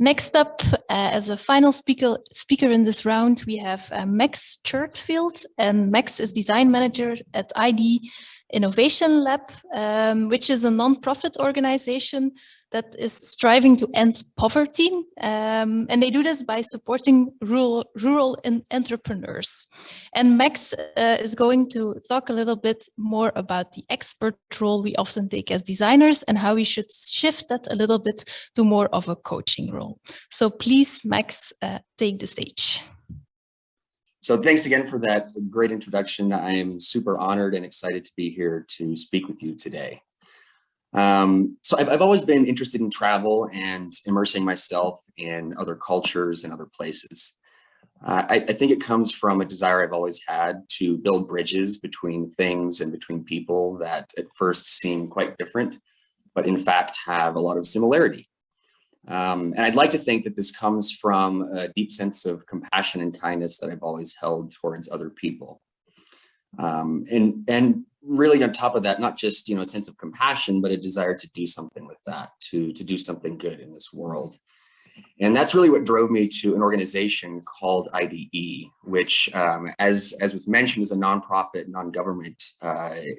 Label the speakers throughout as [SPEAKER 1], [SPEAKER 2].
[SPEAKER 1] Next up, as a final speaker in this round, we have Max Churchfield, and Max is design manager at Innovation Lab, which is a non-profit organization that is striving to end poverty. And they do this by supporting rural entrepreneurs. And Max is going to talk a little bit more about the expert role we often take as designers and how we should shift that a little bit to more of a coaching role. So please, Max, take the stage.
[SPEAKER 2] So thanks again for that great introduction. I am super honored and excited to be here to speak with you today. So I've always been interested in travel and immersing myself in other cultures and other places. I think it comes from a desire I've always had to build bridges between things and between people that at first seem quite different, but in fact have a lot of similarity. And I'd like to think that this comes from a deep sense of compassion and kindness that I've always held towards other people. And really on top of that, not just, a sense of compassion, but a desire to do something with that, to do something good in this world. And that's really what drove me to an organization called IDE, which, as was mentioned, is a nonprofit, non-government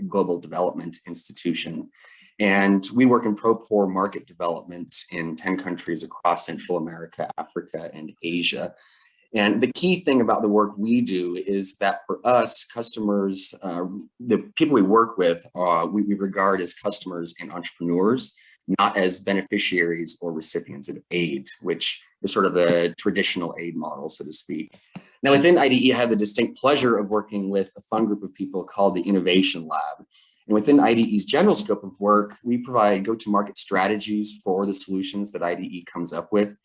[SPEAKER 2] global development institution. And we work in pro-poor market development in 10 countries across Central America, Africa, and Asia. And the key thing about the work we do is that for us, customers, the people we work with, we regard as customers and entrepreneurs, not as beneficiaries or recipients of aid, which is sort of a traditional aid model, so to speak. Now, within IDE, I have the distinct pleasure of working with a fun group of people called the Innovation Lab. And within IDE's general scope of work, we provide go-to-market strategies for the solutions that IDE comes up with,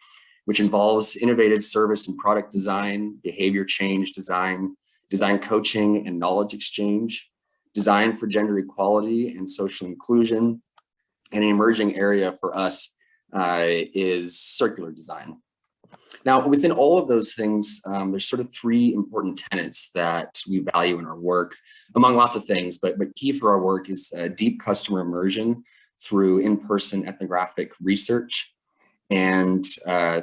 [SPEAKER 2] which involves innovative service and product design, behavior change design, design coaching and knowledge exchange, design for gender equality and social inclusion. And an emerging area for us is circular design. Now, within all of those things, there's sort of three important tenets that we value in our work, among lots of things, but key for our work is deep customer immersion through in-person ethnographic research and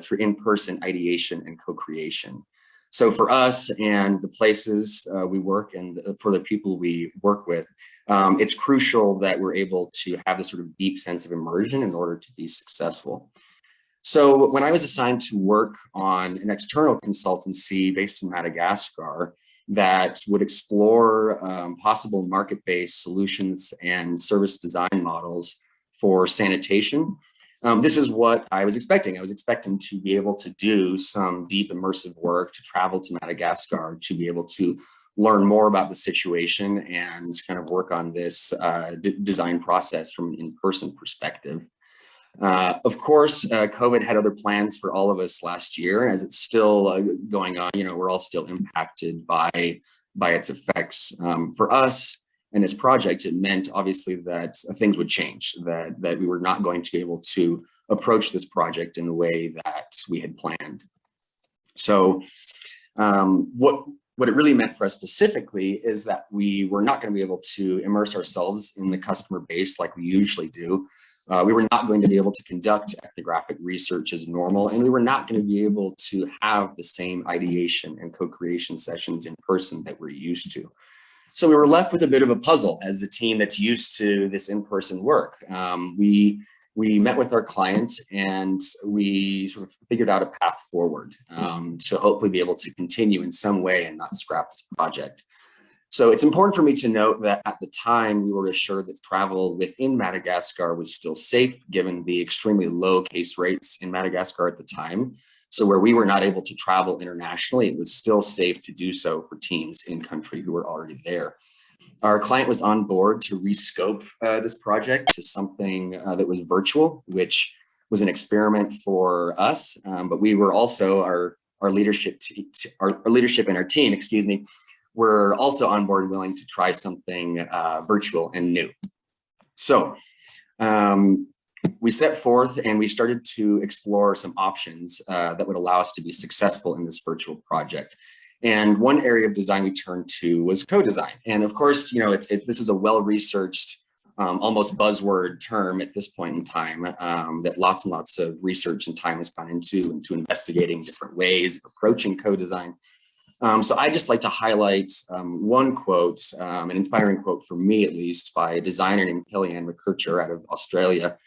[SPEAKER 2] through in-person ideation and co-creation. So for us and the places we work and for the people we work with, it's crucial that we're able to have this sort of deep sense of immersion in order to be successful. So when I was assigned to work on an external consultancy based in Madagascar that would explore possible market-based solutions and service design models for sanitation, this is what I was expecting. I was expecting to be able to do some deep immersive work, to travel to Madagascar, to be able to learn more about the situation and kind of work on this design process from an in-person perspective. Of course, COVID had other plans for all of us last year, as it's still going on. We're all still impacted by its effects. For us and this project, it meant obviously that things would change, that we were not going to be able to approach this project in the way that we had planned. So what it really meant for us specifically is that we were not going to be able to immerse ourselves in the customer base like we usually do. We were not going to be able to conduct ethnographic research as normal, and we were not going to be able to have the same ideation and co-creation sessions in person that we're used to. So we were left with a bit of a puzzle as a team that's used to this in-person work. We met with our client and we sort of figured out a path forward to hopefully be able to continue in some way and not scrap this project. So it's important for me to note that at the time we were assured that travel within Madagascar was still safe given the extremely low case rates in Madagascar at the time. So where we were not able to travel internationally, it was still safe to do so for teams in country who were already there. Our client was on board to rescope this project to something that was virtual, which was an experiment for us. But we were also our leadership and our team, excuse me, were also on board willing to try something virtual and new. So we set forth and we started to explore some options that would allow us to be successful in this virtual project. And one area of design we turned to was co-design. And of course, this is a well-researched almost buzzword term at this point in time that lots and lots of research and time has gone into investigating different ways of approaching co-design. So I just like to highlight one quote, an inspiring quote for me at least, by a designer named Kellyanne McKercher out of Australia.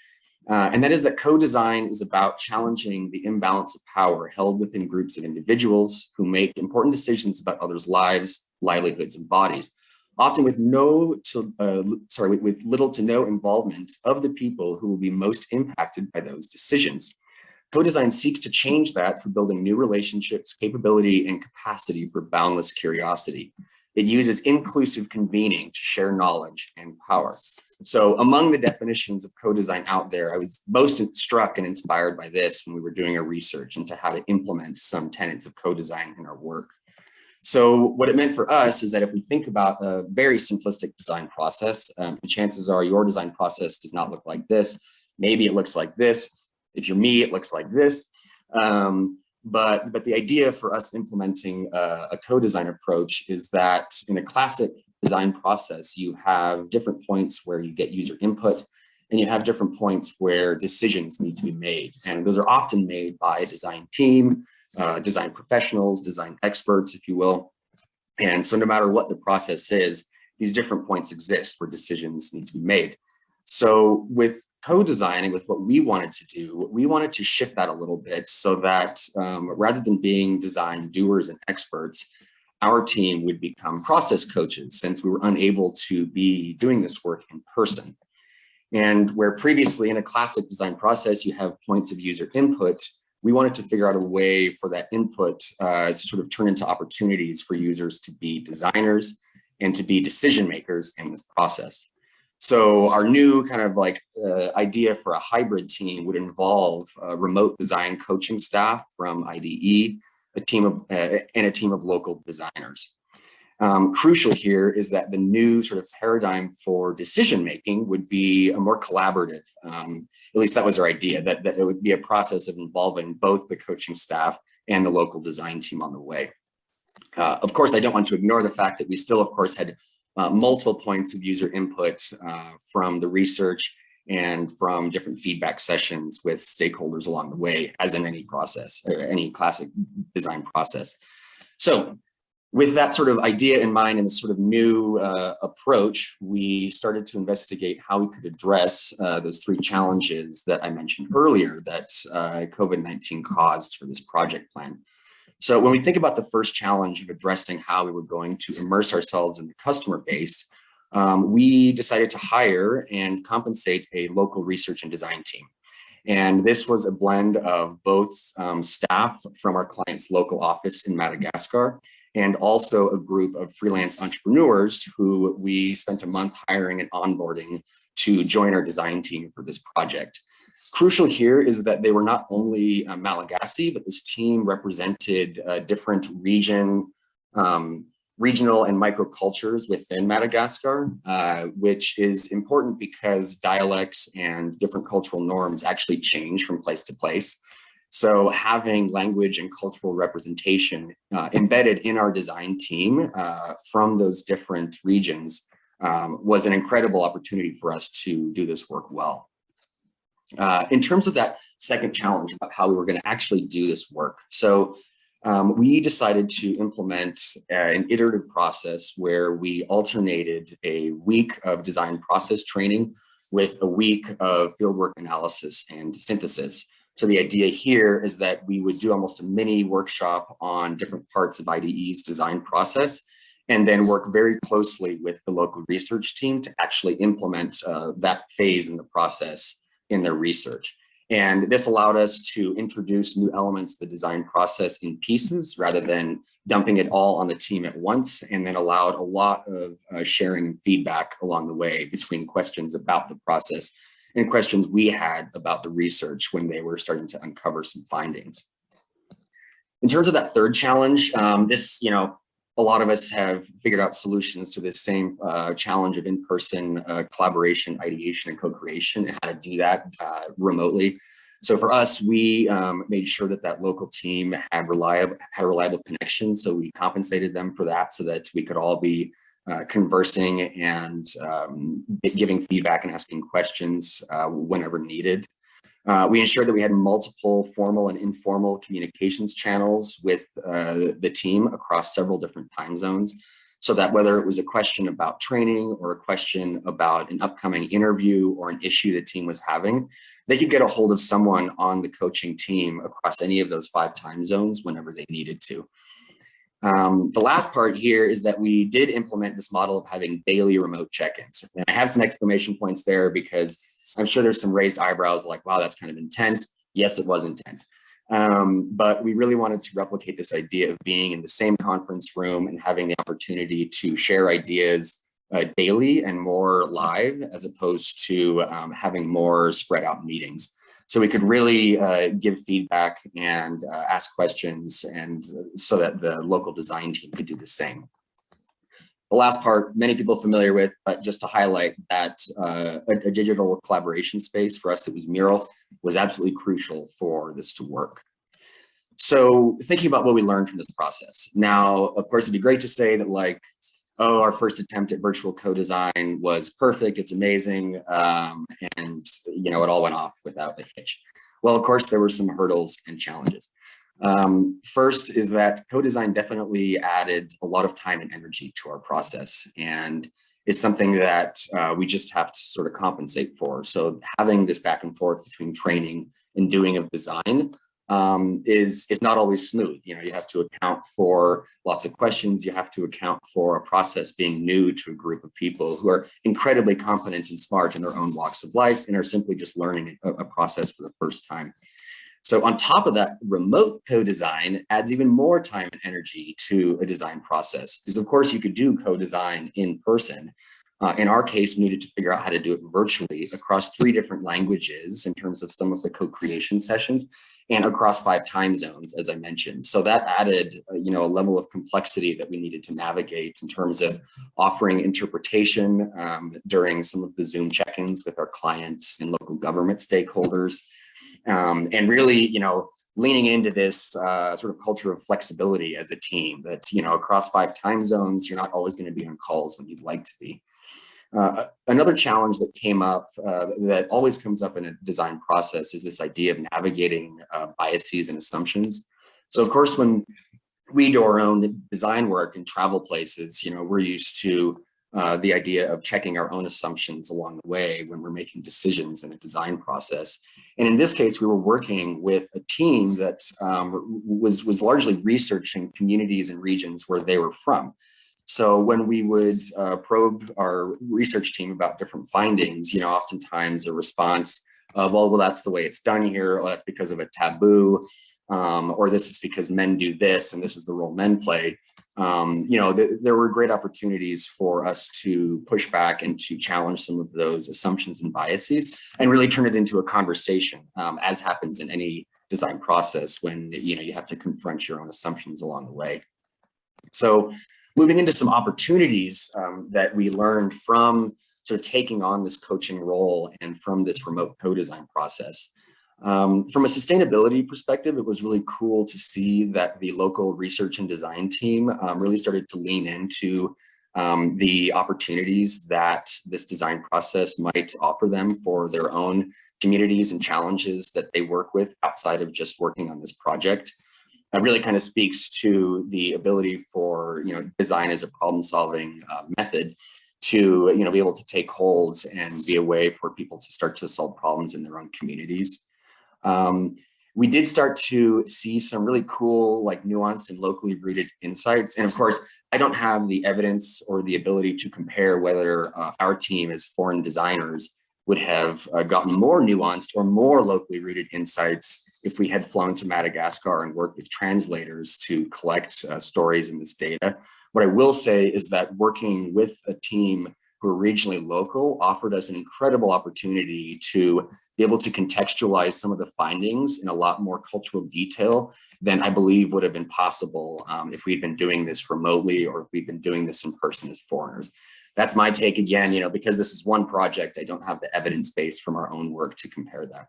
[SPEAKER 2] And that is that co-design is about challenging the imbalance of power held within groups of individuals who make important decisions about others' lives, livelihoods, and bodies, often with with little to no involvement of the people who will be most impacted by those decisions. Co-design seeks to change that through building new relationships, capability, and capacity for boundless curiosity. It uses inclusive convening to share knowledge and power. So among the definitions of co-design out there, I was most struck and inspired by this when we were doing our research into how to implement some tenets of co-design in our work. So what it meant for us is that if we think about a very simplistic design process, chances are your design process does not look like this. Maybe it looks like this. If you're me, it looks like this. But the idea for us implementing a co-design approach is that in a classic design process, you have different points where you get user input, and you have different points where decisions need to be made. And those are often made by a design team, design professionals, design experts, if you will. And so no matter what the process is, these different points exist where decisions need to be made. So with co-designing, with what we wanted to do, we wanted to shift that a little bit so that rather than being design doers and experts, our team would become process coaches, since we were unable to be doing this work in person. And where previously in a classic design process, you have points of user input, we wanted to figure out a way for that input to sort of turn into opportunities for users to be designers and to be decision makers in this process. So our new kind of like idea for a hybrid team would involve remote design coaching staff from IDE, and a team of local designers. Crucial here is that the new sort of paradigm for decision-making would be a more collaborative, at least that was our idea, that it would be a process of involving both the coaching staff and the local design team on the way. Of course, I don't want to ignore the fact that we still, of course, had multiple points of user input from the research and from different feedback sessions with stakeholders along the way, as in any process, or any classic design process. So with that sort of idea in mind and this sort of new approach, we started to investigate how we could address those three challenges that I mentioned earlier that COVID-19 caused for this project plan. So when we think about the first challenge of addressing how we were going to immerse ourselves in the customer base, we decided to hire and compensate a local research and design team. And this was a blend of both staff from our client's local office in Madagascar, and also a group of freelance entrepreneurs who we spent a month hiring and onboarding to join our design team for this project. Crucial here is that they were not only Malagasy, but this team represented different regional and microcultures within Madagascar, which is important because dialects and different cultural norms actually change from place to place. So having language and cultural representation embedded in our design team from those different regions was an incredible opportunity for us to do this work well. In terms of that second challenge about how we were going to actually do this work, so we decided to implement an iterative process where we alternated a week of design process training with a week of fieldwork analysis and synthesis. So the idea here is that we would do almost a mini workshop on different parts of IDE's design process, and then work very closely with the local research team to actually implement that phase in the process in their research. And this allowed us to introduce new elements of the design process in pieces rather than dumping it all on the team at once, and then allowed a lot of sharing and feedback along the way between questions about the process and questions we had about the research when they were starting to uncover some findings. In terms of that third challenge, a lot of us have figured out solutions to this same challenge of in-person collaboration, ideation, and co-creation, and how to do that remotely. So for us, we made sure that that local team had a reliable connection. So we compensated them for that so that we could all be conversing and giving feedback and asking questions whenever needed. We ensured that we had multiple formal and informal communications channels with the team across several different time zones, so that whether it was a question about training or a question about an upcoming interview or an issue the team was having, they could get a hold of someone on the coaching team across any of those 5 time zones whenever they needed to. The last part here is that we did implement this model of having daily remote check-ins. And I have some exclamation points there because I'm sure there's some raised eyebrows like, wow, that's kind of intense. Yes, it was intense. But we really wanted to replicate this idea of being in the same conference room and having the opportunity to share ideas daily and more live, as opposed to having more spread out meetings. So we could really give feedback and ask questions, and so that the local design team could do the same. The last part, many people are familiar with, but just to highlight that a digital collaboration space, for us it was Mural, was absolutely crucial for this to work. So thinking about what we learned from this process. Now, of course, it'd be great to say that like, oh, our first attempt at virtual co-design was perfect, it's amazing, and you know, it all went off without a hitch. Well, of course, there were some hurdles and challenges. First is that co-design definitely added a lot of time and energy to our process, and is something that we just have to sort of compensate for. So having this back and forth between training and doing of design is not always smooth. You know, you have to account for lots of questions. You have to account for a process being new to a group of people who are incredibly competent and smart in their own walks of life and are simply just learning a process for the first time. So on top of that, remote co-design adds even more time and energy to a design process, because of course you could do co-design in person. In our case, we needed to figure out how to do it virtually across 3 different languages in terms of some of the co-creation sessions, and across 5 time zones, as I mentioned. So that added, you know, a level of complexity that we needed to navigate in terms of offering interpretation during some of the Zoom check-ins with our clients and local government stakeholders. And really, you know, leaning into this sort of culture of flexibility as a team that, you know, across 5 time zones, you're not always going to be on calls when you'd like to be. Another challenge that came up that always comes up in a design process is this idea of navigating biases and assumptions. So of course, when we do our own design work and travel places, you know, we're used to the idea of checking our own assumptions along the way when we're making decisions in a design process. And in this case, we were working with a team that was largely researching communities and regions where they were from. So when we would probe our research team about different findings, you know, oftentimes a response of, well, that's the way it's done here, or that's because of a taboo, or this is because men do this, and this is the role men play. You know, there were great opportunities for us to push back and to challenge some of those assumptions and biases, and really turn it into a conversation, as happens in any design process when, you know, you have to confront your own assumptions along the way. So moving into some opportunities that we learned from sort of taking on this coaching role and from this remote co-design process. From a sustainability perspective, it was really cool to see that the local research and design team really started to lean into the opportunities that this design process might offer them for their own communities and challenges that they work with outside of just working on this project. That really kind of speaks to the ability for, you know, design as a problem-solving method to, you know, be able to take hold and be a way for people to start to solve problems in their own communities. We did start to see some really cool, like nuanced and locally rooted insights. And of course, I don't have the evidence or the ability to compare whether our team as foreign designers would have gotten more nuanced or more locally rooted insights if we had flown to Madagascar and worked with translators to collect stories in this data. What I will say is that working with a team who are regionally local offered us an incredible opportunity to be able to contextualize some of the findings in a lot more cultural detail than I believe would have been possible if we'd been doing this remotely or if we'd been doing this in person as foreigners. That's my take again, you know, because this is one project, I don't have the evidence base from our own work to compare that.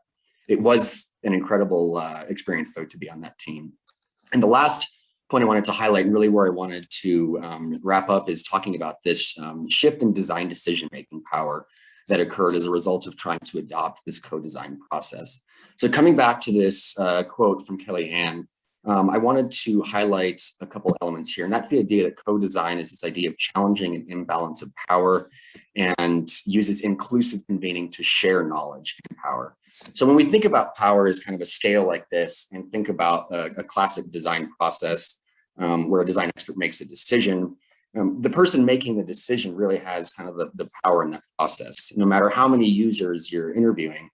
[SPEAKER 2] It was an incredible experience though to be on that team. And the last point I wanted to highlight, and really where I wanted to wrap up, is talking about this shift in design decision-making power that occurred as a result of trying to adopt this co-design process. So coming back to this quote from Kelly Ann, I wanted to highlight a couple elements here, and that's the idea that co-design is this idea of challenging an imbalance of power and uses inclusive convening to share knowledge and power. So when we think about power as kind of a scale like this, and think about a classic design process where a design expert makes a decision, the person making the decision really has kind of the power in that process. No matter how many users you're interviewing,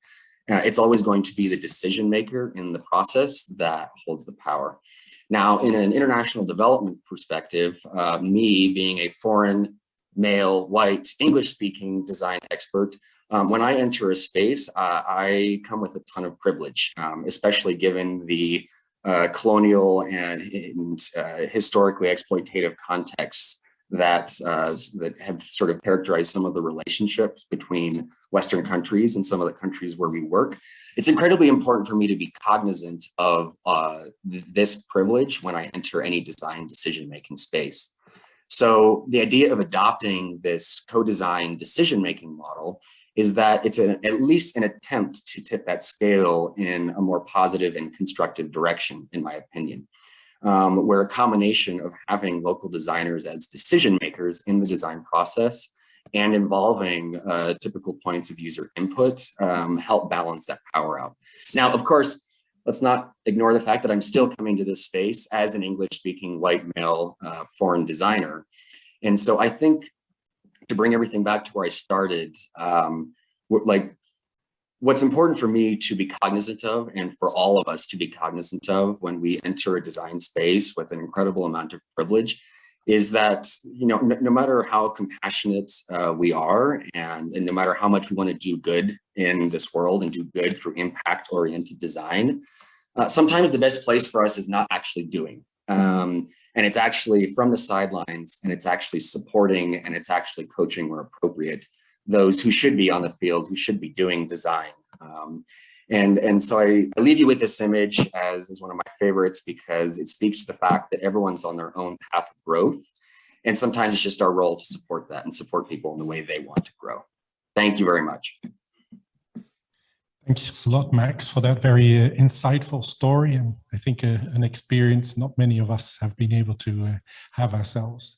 [SPEAKER 2] it's always going to be the decision maker in the process that holds the power. Now, in an international development perspective, me being a foreign, male, white, English-speaking design expert, when I enter a space, I come with a ton of privilege, especially given the colonial and historically exploitative contexts that have sort of characterized some of the relationships between Western countries and some of the countries where we work. It's incredibly important for me to be cognizant of this privilege when I enter any design decision-making space. So the idea of adopting this co-design decision-making model is that it's at least an attempt to tip that scale in a more positive and constructive direction, in my opinion. Where a combination of having local designers as decision makers in the design process and involving typical points of user input help balance that power out. Now, of course, let's not ignore the fact that I'm still coming to this space as an English-speaking white male foreign designer. And so I think, to bring everything back to where I started, what's important for me to be cognizant of, and for all of us to be cognizant of when we enter a design space with an incredible amount of privilege, is that, you know, no matter how compassionate we are, and no matter how much we want to do good in this world and do good through impact-oriented design, sometimes the best place for us is not actually doing. And it's actually from the sidelines, and it's actually supporting, and it's actually coaching where appropriate those who should be on the field, who should be doing design. And so I leave you with this image as one of my favorites, because it speaks to the fact that everyone's on their own path of growth. And sometimes it's just our role to support that and support people in the way they want to grow. Thank you very much.
[SPEAKER 3] Thanks a lot, Max, for that very insightful story. And I think an experience not many of us have been able to have ourselves.